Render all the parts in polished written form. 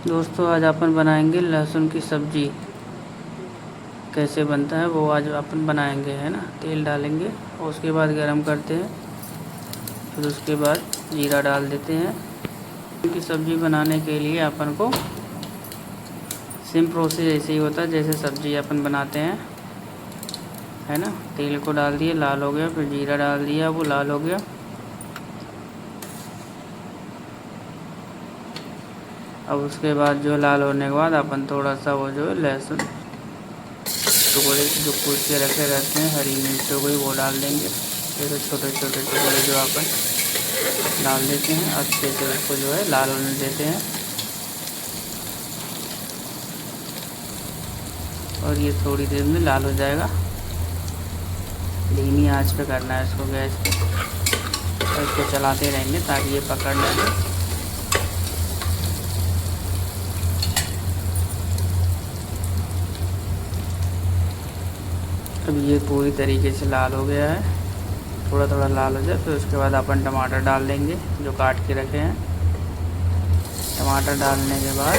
दोस्तों आज अपन बनाएंगे लहसुन की सब्ज़ी। कैसे बनता है वो आज अपन बनाएंगे, है ना। तेल डालेंगे और उसके बाद गरम करते हैं, फिर उसके बाद जीरा डाल देते हैं। लहसुन की सब्ज़ी बनाने के लिए अपन को सेम प्रोसेस ऐसे ही होता है जैसे सब्ज़ी अपन बनाते हैं, है ना। तेल को डाल दिए, लाल हो गया, फिर जीरा डाल दिया, वो लाल हो गया। अब उसके बाद जो लाल होने के बाद अपन थोड़ा सा वो जो है लहसुन टुकड़े जो कूट के रखे रहते हैं, हरी मिर्च हो गई, वो डाल देंगे। जैसे छोटे छोटे टुकड़े जो अपन डाल देते हैं, अच्छे से उसको जो है लाल होने देते हैं। और ये थोड़ी देर में लाल हो जाएगा। धीमी आंच पे करना है इसको गैस पे, और इसको चलाते रहेंगे ताकि ये पकड़ ना ले। अब ये पूरी तरीके से लाल हो गया है। थोड़ा थोड़ा लाल हो जाए फिर उसके बाद अपन टमाटर डाल देंगे जो काट के रखे हैं। टमाटर डालने के बाद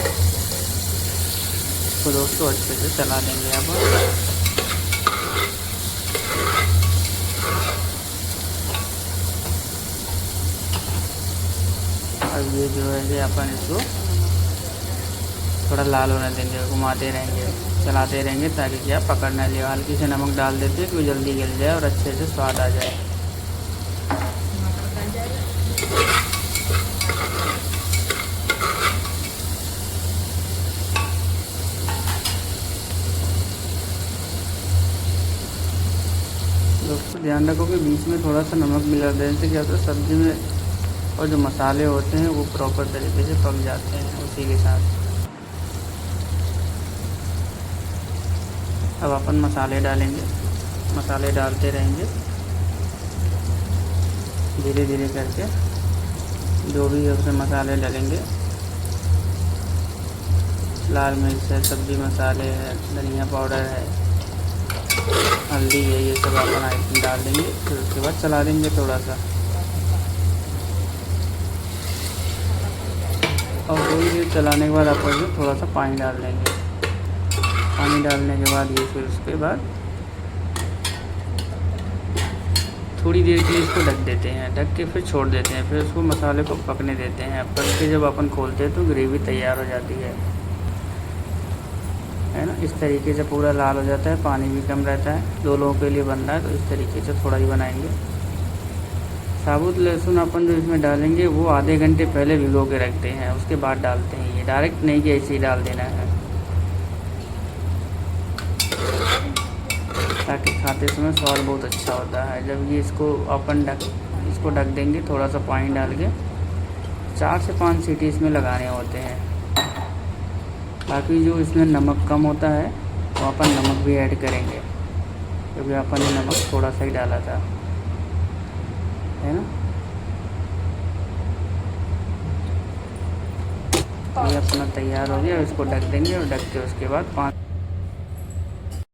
इसको दोस्तों अच्छे से चला देंगे। अब ये जो है कि अपन इसको थोड़ा लाल होने देंगे, घुमाते रहेंगे, चलाते रहेंगे ताकि क्या पकड़ना ले। हल्की से नमक डाल देते हैं कि जल्दी गल जाए और अच्छे से स्वाद आ जाए। दोस्तों ध्यान रखो कि बीच में थोड़ा सा नमक मिला देने से क्या होता है सब्ज़ी में और जो मसाले होते हैं वो प्रॉपर तरीके से पक जाते हैं उसी के साथ। अब अपन मसाले डालेंगे, मसाले डालते रहेंगे धीरे धीरे करके। जो भी है उसमें मसाले डालेंगे, लाल मिर्च है, सब्ज़ी मसाले है, धनिया पाउडर है, हल्दी है, ये सब अपन आइटम डाल देंगे। फिर उसके बाद चला देंगे थोड़ा सा, और थोड़ी देर चलाने के बाद अपन थोड़ा सा पानी डाल देंगे। पानी डालने के बाद ये फिर उसके बाद थोड़ी देर के लिए इसको ढक देते हैं, ढक के फिर छोड़ देते हैं, फिर उसको मसाले को पकने देते हैं। पक के जब अपन खोलते हैं तो ग्रेवी तैयार हो जाती है ना। इस तरीके से पूरा लाल हो जाता है, पानी भी कम रहता है। 2 लोगों के लिए बन रहा है तो इस तरीके से थोड़ा ही बनाएंगे। साबुत लहसुन अपन जो इसमें डालेंगे वो आधे घंटे पहले भिगो के रखते हैं, उसके बाद डालते हैं। ये डायरेक्ट नहीं कि ऐसे ही डाल देना है, ताकि खाते समय स्वाद बहुत अच्छा होता है। जब ये इसको ढक देंगे थोड़ा सा पानी डाल के, 4 से 5 सीटी इसमें लगाने होते हैं। बाकी जो इसमें नमक कम होता है तो अपन नमक भी ऐड करेंगे, क्योंकि अपन ने नमक थोड़ा सा ही डाला था, है ना। ये अपना तैयार हो गया। इसको ढक देंगे और ढक के उसके बाद 5